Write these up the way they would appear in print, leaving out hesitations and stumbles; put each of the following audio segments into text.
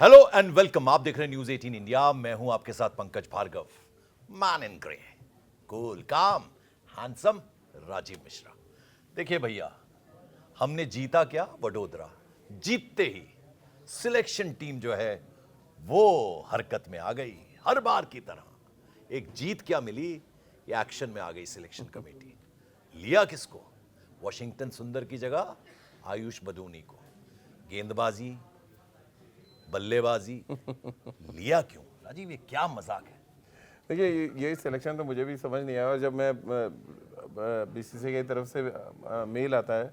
Hello and welcome. आप देख रहे हैं न्यूज 18 इंडिया। मैं हूं आपके साथ Pankaj Bhargava. Man in grey, cool, calm, handsome Rajiv Mishra. देखिए भैया, हमने जीता क्या वडोदरा, जीतते ही सिलेक्शन टीम जो है वो हरकत में आ गई। हर बार की तरह एक जीत क्या मिली, ये एक्शन में आ गई सिलेक्शन कमेटी। लिया किसको? वॉशिंगटन सुंदर की जगह आयुष बदूनी को। गेंदबाजी, बल्लेबाजी, लिया क्यों? राजीव, ये क्या मजाक है? देखिए ये सिलेक्शन तो मुझे भी समझ नहीं आया। और जब मैं बीसीसीआई की तरफ से मेल आता है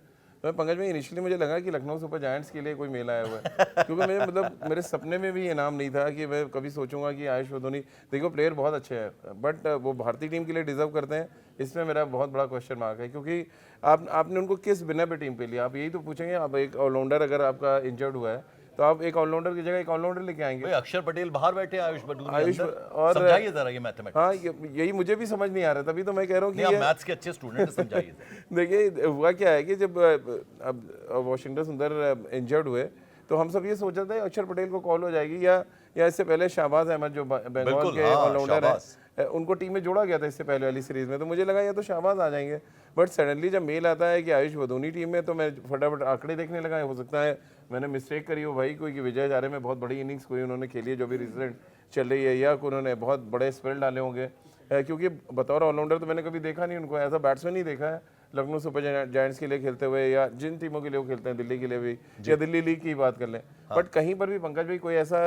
तो मैं पंकज में इनिशियली मुझे लगा कि लखनऊ सुपर जायंट्स के लिए कोई मेल आया हुआ है, क्योंकि मैं मतलब मेरे सपने में भी ये नाम नहीं था कि मैं कभी सोचूंगा कि आयुष धोनी। देखो प्लेयर बहुत अच्छे हैं, बट वो भारतीय टीम के लिए डिजर्व करते हैं, इसमें मेरा बहुत बड़ा क्वेश्चन मार्क है। क्योंकि आपने उनको किस बिना पे टीम पे लिया? आप यही तो पूछेंगे। आप एक ऑलराउंडर अगर आपका इंजर्ड हुआ है तो आप एक ऑलराउंडर की जगह एक ऑलराउंडर लेके आएंगे। भाई अक्षर पटेल बाहर बैठे, आयुष बदूनी आयुष अंदर। और समझाइए जरा ये मैथमेटिक्स। हाँ, यही मुझे भी समझ नहीं आ रहा, तभी तो मैं कह रहा हूँ कि आप मैथ्स के अच्छे स्टूडेंट, समझाइए जरा। देखिए हुआ क्या है कि जब अब वॉशिंगटन सुंदर इंजर्ड हुए तो हम सब ये सोच रहे थे अक्षर पटेल को कॉल हो जाएगी, या इससे पहले शहबाज अहमद जो बंगाल के ऑलराउंडर है, उनको टीम में जोड़ा गया था इससे पहले वाली सीरीज में। तो मुझे लगा ये तो शहबाज आ जाएंगे, बट सडनली जब मेल आता है कि आयुष बदूनी टीम में, तो मैं फटाफट आंकड़े देखने लगा। हो सकता है मैंने मिस्टेक करी हो भाई कोई, कि विजय हजारे में बहुत बड़ी इनिंग्स कोई उन्होंने खेली है जो भी रिजल्ट चल रही है, या उन्होंने बहुत बड़े स्पेल डाले होंगे। क्योंकि बतौर ऑलराउंडर तो मैंने कभी देखा नहीं उनको, एज अ बैट्समैन ही देखा है लखनऊ सुपर जायंट्स के लिए खेलते हुए, या जिन टीमों के लिए वो खेलते हैं, दिल्ली के लिए भी, या दिल्ली लीग की बात कर लें। बट कहीं पर भी पंकज भाई कोई ऐसा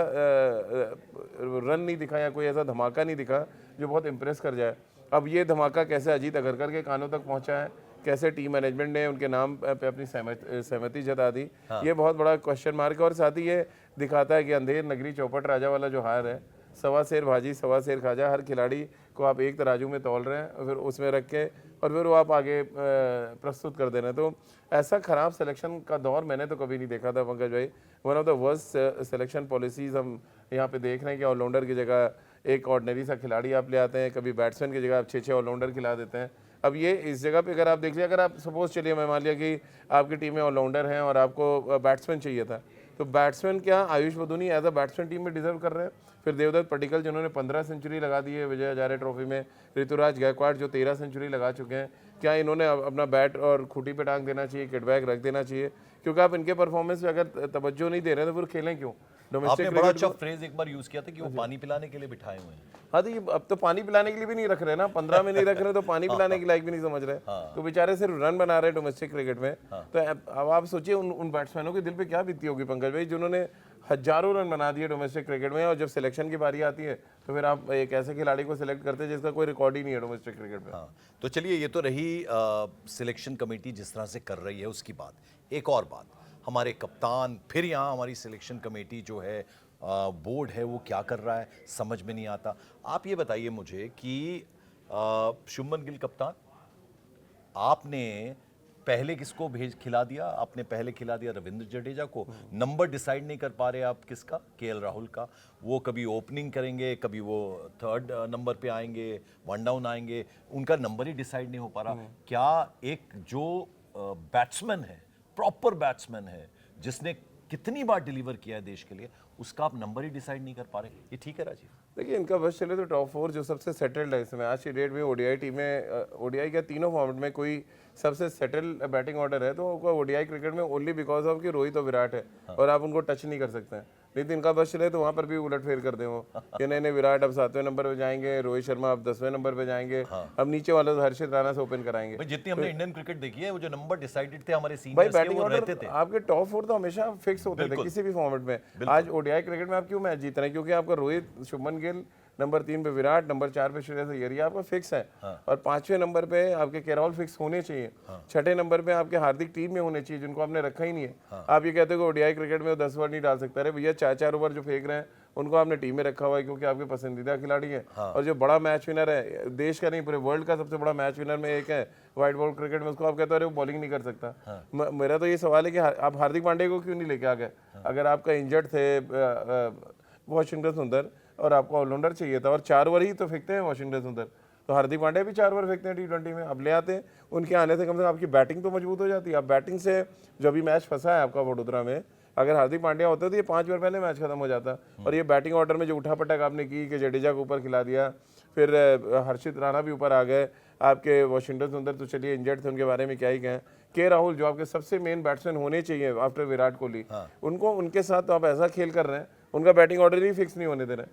रन नहीं दिखा या कोई ऐसा धमाका नहीं दिखा जो बहुत इंप्रेस कर जाए। अब ये धमाका कैसे अजीत अगरकर के कानों तक पहुंचा है, कैसे टीम मैनेजमेंट ने उनके नाम पे अपनी सहमति जता दी, ये बहुत बड़ा क्वेश्चन मार्क है। और साथ ही ये दिखाता है कि अंधेर नगरी चौपट राजा वाला जो हार है, सवा शेर भाजी सवा शेर खाजा, हर खिलाड़ी को आप एक तराजू में तौल रहे हैं और फिर उसमें रख के और फिर वो आप आगे प्रस्तुत कर दे रहे हैं। तो ऐसा खराब सिलेक्शन का दौर मैंने तो कभी नहीं देखा था पंकज भाई। One of the worst selection policies हम यहाँ पे देख रहे हैं कि ऑलराउंडर की जगह एक ऑर्डिनरी सा खिलाड़ी आप ले आते हैं, कभी बैट्समैन की जगह आप 6 ऑलराउंडर खिला देते हैं। अब ये इस जगह पे अगर आप देख लिया, अगर आप सपोज चलिए मैं मान लिया कि आपकी टीम में ऑलराउंडर हैं और आपको बैट्समैन चाहिए था, तो बैट्समैन क्या Ayush Badoni as a batsman team में डिजर्व कर रहे हैं? फिर देवदत्त पडिक्कल जिन्होंने 15 सेंचुरी लगा दी है विजय हजारे ट्रॉफी में, ऋतुराज गायकवाड़ जो 13 सेंचुरी लगा चुके हैं, क्या इन्होंने अपना बैट और खूंटी पे टांग देना चाहिए, किट बैग रख देना चाहिए? क्योंकि आप इनके परफॉर्मेंस पे अगर तवज्जो नहीं दे रहे हैं तो फिर खेलें क्यों? आपने बड़ा अच्छा फ्रेज एक बार यूज किया था कि वो पानी पिलाने के लिए बिठाए हुए हैं। हाँ, तो ये अब तो पानी पिलाने के लिए भी नहीं रख रहे ना, 15 में नहीं रख रहे तो पानी पिलाने के लायक भी नहीं समझ रहे। तो बेचारे सिर्फ रन बना रहे डोमेस्टिक क्रिकेट में। तो अब आप सोचिए उन बैट्समैनों के दिल पे क्या बीती होगी पंकज भाई, जिन्होंने हजारों रन बना दिए डोमेस्टिक क्रिकेट में, और जब सिलेक्शन की बारी आती है तो फिर आप एक ऐसे खिलाड़ी को सिलेक्ट करते हैं जिसका कोई रिकॉर्ड ही नहीं है डोमेस्टिक क्रिकेट में। तो चलिए, ये तो रही सिलेक्शन कमेटी जिस तरह से कर रही है उसकी बात। एक और बात, हमारे कप्तान, फिर यहाँ हमारी सिलेक्शन कमेटी जो है, बोर्ड है, वो क्या कर रहा है समझ में नहीं आता। आप ये बताइए मुझे कि शुभमन गिल कप्तान, आपने पहले किसको खिला दिया? आपने पहले खिला दिया रविंद्र जडेजा को। नंबर डिसाइड नहीं कर पा रहे आप किसका? केएल राहुल का। वो कभी ओपनिंग करेंगे, कभी वो थर्ड नंबर पे आएंगे, वन डाउन आएंगे, उनका नंबर ही डिसाइड नहीं हो पा रहा। क्या एक जो बैट्समैन है, प्रॉपर बैट्समैन है, जिसने कितनी बार डिलीवर किया है देश के लिए, उसका आप नंबर ही डिसाइड नहीं कर पा रहे? ये ठीक है राजीव? देखिए इनका बस चले तो टॉप 4 जो सबसे सेटल्ड है इसमें आज की डेट में, ओडीआई टीमें, ओडीआई क्या तीनों फॉर्मेट में कोई सबसे सेटल्ड बैटिंग ऑर्डर है तो ओडीआई क्रिकेट में ओनली बिकॉज ऑफ कि रोहित और विराट है, और आप उनको टच नहीं कर सकते हैं। नहीं तो इनका बस चले तो वहाँ पर भी उलट फेर कर दें वो कि नहीं विराट अब 7वें नंबर पे जाएंगे, रोहित शर्मा अब 10वें नंबर पे जाएंगे, अब नीचे वाले तो हर्षित राणा से ओपन कराएंगे। जितनी हमने इंडियन क्रिकेट देखी है, वो जो नंबर डिसाइडेड थे हमारे भाई सीनियर्स के, बैटिंग वो रहते ऑर्डर थे। आपके टॉप 4 तो हमेशा फिक्स होते थे किसी भी फॉर्मेट में। आज ओडीआई क्रिकेट में आप क्यों मैच जीत रहे हैं? क्योंकि आपका रोहित, शुभमन गिल, नंबर 3 पे विराट, नंबर 4 पे श्रेयस अय्यर, ये आपका फिक्स है। और 5वें नंबर पे आपके केरॉल फिक्स होने चाहिए। 6ठे नंबर पे आपके हार्दिक टीम में होने चाहिए, जिनको आपने रखा ही नहीं है। आप ये कहते हो कि ओडीआई क्रिकेट में वो 10 ओवर नहीं डाल सकता। अरे भैया 4-4 ओवर जो फेंक रहे हैं उनको आपने टीम में रखा हुआ है क्योंकि आपके पसंदीदा खिलाड़ी है। और जो बड़ा मैच विनर है देश का नहीं पूरे वर्ल्ड का सबसे बड़ा मैच विनर में एक है व्हाइट बॉल क्रिकेट में, उसको आप कहते हो अरे वो बॉलिंग नहीं कर सकता। मेरा तो ये सवाल है कि आप हार्दिक पांड्या को क्यों नहीं लेके आ गए? अगर आपका इंजर्ड थे वॉशिंगटन सुंदर और आपको ऑलराउंडर चाहिए था, और 4 ओवर ही तो फेंकते हैं वॉशिंगटन सुंदर, तो हार्दिक पांड्या भी 4 ओवर फेंकते हैं T20 में। अब ले आते हैं, उनके आने से कम से कम आपकी बैटिंग तो मजबूत हो जाती है। अब बैटिंग से जो अभी मैच फंसा है आपका वडोदरा में, अगर हार्दिक पांड्या होता तो ये 5 ओवर पहले मैच खत्म हो जाता। और ये बैटिंग ऑर्डर में जो उठा पटक आपने की कि जडेजा को ऊपर खिला दिया, फिर हर्षित राणा भी ऊपर आ गए आपके वॉशिंगटन सुंदर, तो चलिए इंजर्ड थे, उनके बारे में क्या ही कहें। के राहुल जो आपके सबसे मेन बैट्समैन होने चाहिए आफ्टर विराट कोहली, उनको उनके साथ तो आप ऐसा खेल कर रहे हैं, उनका बैटिंग ऑर्डर ही फिक्स नहीं होने दे रहे,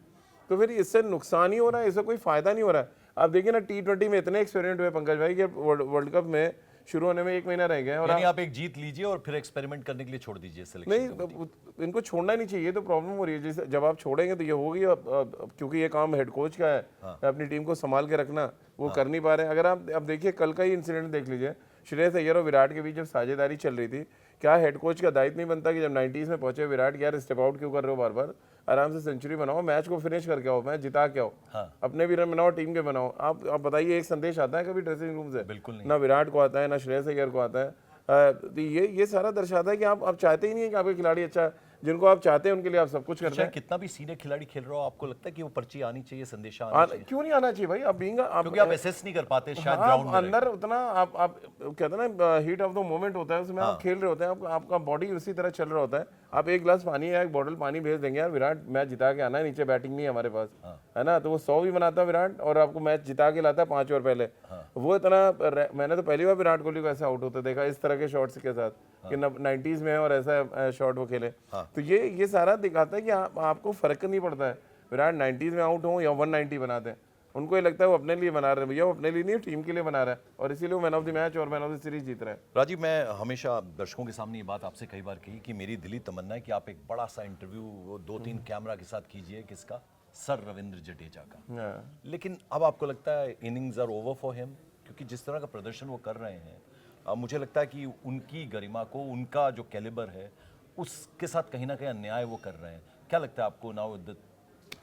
तो फिर इससे नुकसान ही हो रहा है, इससे कोई फायदा नहीं हो रहा है। आप देखिए ना T20 में इतने एक्सपेरिमेंट हुए पंकज भाई कि वर्ल्ड कप में शुरू होने में 1 महीना रह गया और यानी आप एक जीत लीजिए और फिर एक्सपेरिमेंट करने के लिए छोड़ दीजिए सिलेक्शन। नहीं, इनको छोड़ना नहीं चाहिए, तो प्रॉब्लम हो रही है। जैसे जब आप छोड़ेंगे तो ये होगी, क्योंकि ये काम हेड कोच का है, अपनी टीम को संभाल के रखना, वो कर नहीं पा रहे हैं। अगर आप अब देखिए कल का ही इंसिडेंट देख लीजिए, श्रेयस अय्यर और विराट के बीच जब साझेदारी चल रही थी, क्या हेड कोच का दायित्व नहीं बनता कि जब 90s में पहुंचे विराट, यार स्टेप आउट क्यों कर रहे हो बार बार, आराम से सेंचुरी बनाओ, मैच को फिनिश करके आओ, मैच जिता के आओ, अपने भी रन बनाओ, टीम के बनाओ। आप बताइए, एक संदेश आता है कभी ड्रेसिंग रूम से? बिल्कुल नहीं। ना विराट को आता है, ना श्रेयस अय्यर को आता है। तो ये सारा दर्शाता है कि आप चाहते ही नहीं है कि आपके खिलाड़ी अच्छा, जिनको आप चाहते हैं उनके लिए आप सब कुछ करते हैं। कितना भी सीनियर खिलाड़ी खेल रहा हो, आपको लगता है कि वो पर्ची आनी चाहिए, संदेशा आना चाहिए? क्यों नहीं आना चाहिए भाई? आप बीइंग क्योंकि आप एसेस नहीं कर पाते शायद ग्राउंड में अंदर उतना, आप कहते हैं ना हीट ऑफ द मोमेंट होता है, उसमें आप खेल रहे होते हैं, आपका बॉडी उसी तरह चल रहा होता है। आप एक गिलास पानी या एक बॉटल पानी भेज देंगे, यार विराट मैच जिता के आना है, नीचे बैटिंग नहीं है हमारे पास, है ना, तो वो 100 भी बनाता विराट और आपको मैच जिता के लाता है 5 ओवर पहले। वो इतना, मैंने तो पहली बार विराट कोहली को ऐसे आउट होते देखा इस तरह के शॉट्स के साथ कि 90s में है और ऐसा शॉट वो खेले। तो ये सारा दिखाता है कि आपको फर्क नहीं पड़ता है विराट 90s में आउट हो या 190 बनाते हैं, उनको ये लगता है वो अपने लिए बना रहे हैं। भैया वो अपने लिए नहीं, टीम के लिए बना रहा है, और इसीलिए वो मैन ऑफ द मैच और मैन ऑफ द सीरीज जीत रहे हैं। राजीव, मैं हमेशा दर्शकों के सामने ये बात आपसे कई बार कही कि मेरी दिली तमन्ना है कि आप एक बड़ा सा इंटरव्यू 2-3 कैमरा के साथ कीजिए, किसका? सर रविंद्र जडेजा का। लेकिन अब आपको लगता है innings are over for him? क्योंकि जिस तरह का प्रदर्शन वो कर रहे हैं, मुझे लगता है कि उनकी गरिमा को, उनका जो कैलिबर है उसके साथ कहीं ना कहीं अन्याय वो कर रहे हैं। क्या लगता है आपको now the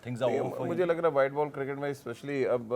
things are over for? मुझे लग रहा है वाइट बॉल क्रिकेट में स्पेशली अब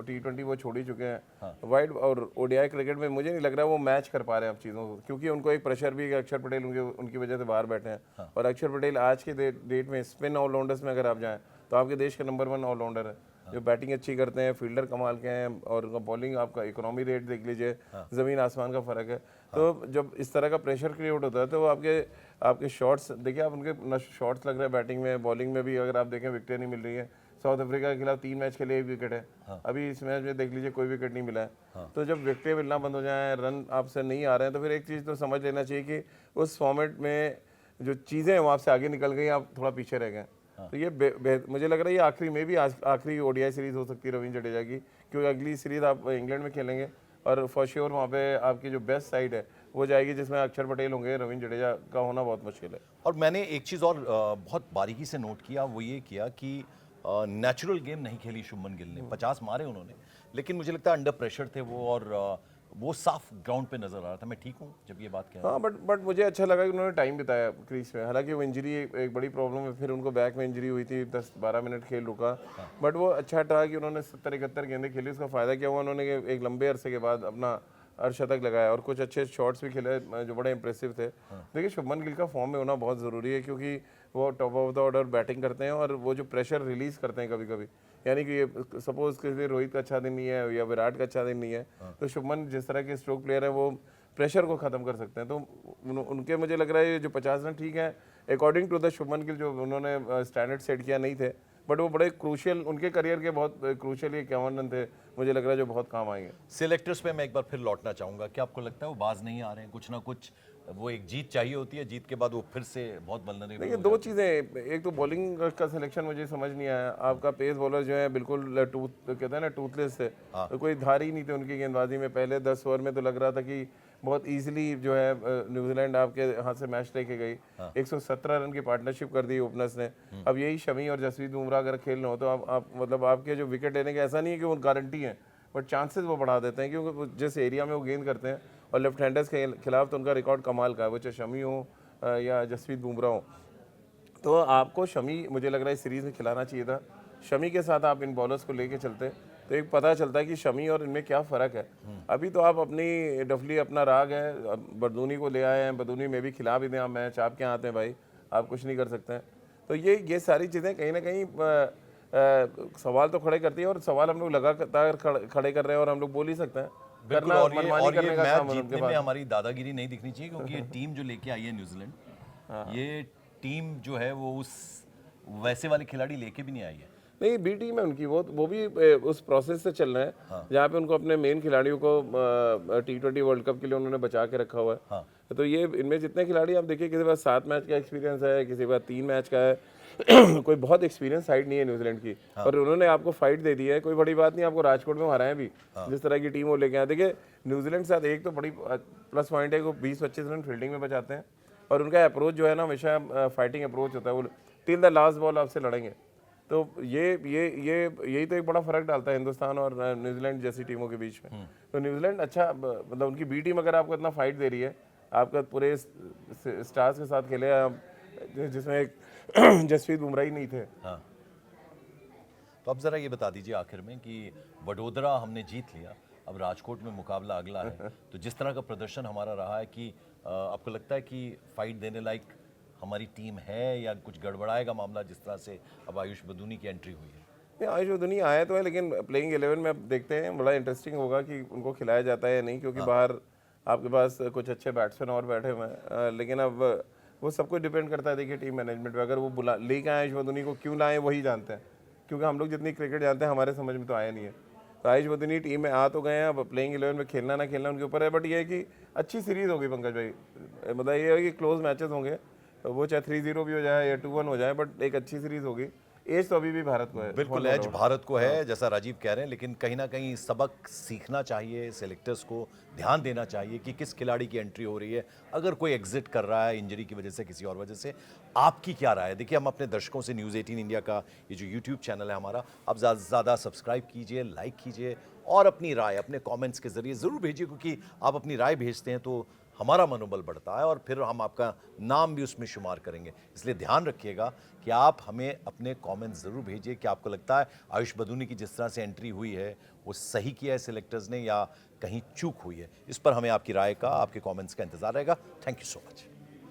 T20 वो छोड़ ही चुके हैं, वाइट और ODI क्रिकेट में मुझे नहीं लग रहा वो मैच कर पा रहे हैं अब चीज़ों को, क्योंकि उनको एक प्रेशर भी है कि अक्षर पटेल उनकी वजह से बाहर बैठे हैं। और अक्षर पटेल आज के डेट में स्पिन ऑलराउंडर्स में अगर आप जाएँ तो आपके देश का नंबर 1 ऑलराउंडर है, जो बैटिंग अच्छी करते हैं, फील्डर कमाल के हैं, और उनका बॉलिंग, आपका इकोनॉमी रेट देख लीजिए, ज़मीन आसमान का फ़र्क है। तो जब इस तरह का प्रेशर क्रिएट होता है तो वो आपके शॉट्स देखिए, आप उनके शॉट्स लग रहे हैं बैटिंग में, बॉलिंग में भी अगर आप देखें विकेट नहीं मिल रही है। साउथ अफ्रीका के खिलाफ 3 मैच खेले 1 विकेट है, अभी इस मैच में देख लीजिए कोई विकेट नहीं मिला है। तो जब विकेटें मिलना बंद हो जाए, रन आपसे नहीं आ रहे हैं, तो फिर एक चीज़ तो समझ लेना चाहिए कि उस फॉर्मेट में जो चीज़ें हैं वो आपसे आगे निकल गई, आप थोड़ा पीछे रह गए। तो ये मुझे लग रहा है ये आखिरी ODI सीरीज हो सकती है रविंद्र जडेजा की, क्योंकि अगली सीरीज आप इंग्लैंड में खेलेंगे और फॉर श्योर वहाँ पे आपकी जो बेस्ट साइड है वो जाएगी, जिसमें अक्षर पटेल होंगे, रविंद्र जडेजा का होना बहुत मुश्किल है। और मैंने एक चीज़ और बहुत बारीकी से नोट किया, वो ये किया कि नेचुरल गेम नहीं खेली शुभमन गिल ने। 50 मारे उन्होंने, लेकिन मुझे लगता है अंडर प्रेशर थे वो, और वो साफ ग्राउंड पे नजर आ रहा था। मैं ठीक हूँ जब ये बात कह रहा हूँ? हाँ, बट मुझे अच्छा लगा कि उन्होंने टाइम बिताया क्रीज में, हालांकि वो इंजरी एक बड़ी प्रॉब्लम है, फिर उनको बैक में इंजरी हुई थी, 10-12 मिनट खेल रुका, बट वो अच्छा था कि उन्होंने 70-71 गेंदें खेली। उसका फायदा क्या हुआ, उन्होंने एक लंबे अरसे के बाद अपना अर्धशतक लगाया और कुछ अच्छे शॉट्स भी खेले जो बड़े इंप्रेसिव थे। देखिए शुभमन गिल का फॉर्म में होना बहुत ज़रूरी है, क्योंकि वो top of the order batting करते हैं और वो जो प्रेशर रिलीज करते हैं कभी कभी, यानी कि सपोज किसी रोहित का अच्छा दिन नहीं है या विराट का अच्छा दिन नहीं है, तो शुभमन जिस तरह के स्ट्रोक प्लेयर है वो प्रेशर को ख़त्म कर सकते हैं। तो उनके मुझे लग रहा है जो 50 रन ठीक है according to the Shubman Gill, जो उन्होंने स्टैंडर्ड सेट किया नहीं थे, बट वो बड़े क्रूशियल, उनके करियर के बहुत क्रूशियल 51 रन थे, मुझे लग रहा है जो बहुत काम आएंगे। सिलेक्टर्स पे मैं एक बार फिर लौटना चाहूँगा, क्या आपको लगता है वो बाज नहीं आ रहे हैं? कुछ ना कुछ वो एक जीत चाहिए होती है, जीत के बाद वो फिर से बहुत वल्नरेबल। देखिए 2 चीज़ें, एक तो बॉलिंग का सिलेक्शन मुझे समझ नहीं आया। आपका पेस बॉलर जो है बिल्कुल कहते हैं ना टूथलेस थे, तो कोई धार ही नहीं थी उनकी गेंदबाजी में। पहले 10 ओवर में तो लग रहा था कि बहुत इजीली जो है न्यूजीलैंड आपके हाथ से मैच लेके गई। 117 रन की पार्टनरशिप कर दी ओपनर्स ने। अब यही शमी और जसप्रीत बुमराह अगर खेल रहे हो तो आप मतलब आपके जो विकेट लेने के, ऐसा नहीं है कि वो गारंटी है, बट चांसेस वो बढ़ा देते हैं, क्योंकि जिस एरिया में वो गेंद करते हैं, और लेफ्ट हैंडर्स के खिलाफ तो उनका रिकॉर्ड कमाल का है, वो चाहे शमी हो या जसप्रीत बुमराह हो। तो आपको शमी मुझे लग रहा है इस सीरीज़ में खिलाना चाहिए था। शमी के साथ आप इन बॉलर्स को लेके चलते तो एक पता चलता है कि शमी और इनमें क्या फ़र्क है। अभी तो आप अपनी डफली अपना राग है, बरदूनी को ले आए हैं, बरदूनी में भी खिला भी दें आप मैच, आप क्या आते हैं भाई, आप कुछ नहीं कर सकते हैं। तो ये सारी चीज़ें कहीं ना कहीं सवाल तो खड़े करती है, और सवाल हम लोग लगातार खड़े कर रहे हैं, और हम लोग बोल ही सकते हैं। बिल्कुल, और ये मैच जीतने में हमारी दादागिरी नहीं दिखनी चाहिए, क्योंकि ये टीम जो लेके आई है न्यूजीलैंड, ये टीम जो है वो उस वैसे वाले खिलाड़ी लेके भी नहीं आई है। नहीं, बी टीम है उनकी, वो भी उस प्रोसेस से चल रहे हैं जहाँ पे उनको अपने मेन खिलाड़ियों को T20 वर्ल्ड कप के लिए उन्होंने बचा के रखा हुआ है। तो ये इनमें जितने खिलाड़ी आप देखिए, किसी के पास 7 मैच का एक्सपीरियंस है, किसी के पास 3 मैच का है कोई बहुत एक्सपीरियंस साइड नहीं है न्यूजीलैंड की, और उन्होंने आपको फाइट दे दी है। कोई बड़ी बात नहीं, आपको राजकोट में हराए भी, जिस तरह की टीम वो लेके आए। देखिए न्यूजीलैंड के साथ एक तो बड़ी प्लस पॉइंट है कि वो 20-25 रन फील्डिंग में बचाते हैं, और उनका अप्रोच जो है ना हमेशा फाइटिंग अप्रोच होता है, वो टिल द लास्ट बॉल आपसे लड़ेंगे। तो यही तो एक बड़ा फर्क डालता है हिंदुस्तान और न्यूजीलैंड जैसी टीमों के बीच में। तो न्यूजीलैंड अच्छा, मतलब उनकी बी टीम अगर आपको इतना फाइट दे रही है, आपका पूरे स्टार्स के साथ खेले जिसमें एक जसप्रीत बुमराह ही नहीं थे। हाँ, तो अब ज़रा ये बता दीजिए आखिर में कि वडोदरा हमने जीत लिया, अब राजकोट में मुकाबला अगला है, तो जिस तरह का प्रदर्शन हमारा रहा है कि आपको लगता है कि फाइट देने लायक हमारी टीम है, या कुछ गड़बड़ाएगा मामला जिस तरह से अब आयुष बदूनी की एंट्री हुई है? नहीं, आयुष बदूनी आया तो है, लेकिन प्लेइंग 11 में अब देखते हैं, बड़ा इंटरेस्टिंग होगा कि उनको खिलाया जाता है या नहीं, क्योंकि बाहर आपके पास कुछ अच्छे बैट्समैन और बैठे हुए हैं। लेकिन अब वो सब कुछ डिपेंड करता है, देखिए टीम मैनेजमेंट पे। अगर वो लेके आए आयुष बदूनी को, क्यों लाए वही जानते हैं, क्योंकि हम लोग जितनी क्रिकेट जानते हैं हमारे समझ में तो आया नहीं है। तो आयुष बदूनी टीम में आ तो गए हैं, अब प्लेइंग 11 में खेलना ना खेलना उनके ऊपर है। बट ये है कि अच्छी सीरीज होगी पंकज भाई, मतलब ये है कि क्लोज मैचेस होंगे, वो चाहे 3-0 भी हो जाए या 2-1 हो जाए, बट एक अच्छी सीरीज होगी। एज तो अभी भी भारत को है, बिल्कुल एज भारत को है, जैसा राजीव कह रहे हैं, लेकिन कहीं ना कहीं सबक सीखना चाहिए, सेलेक्टर्स को ध्यान देना चाहिए कि किस खिलाड़ी की एंट्री हो रही है। अगर कोई एग्जिट कर रहा है इंजरी की वजह से, किसी और वजह से, आपकी क्या राय है? देखिए, हम अपने दर्शकों से न्यूज़ 18 इंडिया का ये जो यूट्यूब चैनल है हमारा, आप ज़्यादा से ज़्यादा सब्सक्राइब कीजिए, लाइक कीजिए, और अपनी राय अपने कॉमेंट्स के जरिए ज़रूर भेजिए, क्योंकि आप अपनी राय भेजते हैं तो हमारा मनोबल बढ़ता है और फिर हम आपका नाम भी उसमें शुमार करेंगे। इसलिए ध्यान रखिएगा कि आप हमें अपने कमेंट्स ज़रूर भेजिए कि आपको लगता है आयुष बदूनी की जिस तरह से एंट्री हुई है वो सही किया है सिलेक्टर्स ने, या कहीं चूक हुई है। इस पर हमें आपकी राय का, आपके कमेंट्स का इंतज़ार रहेगा। Thank you so much.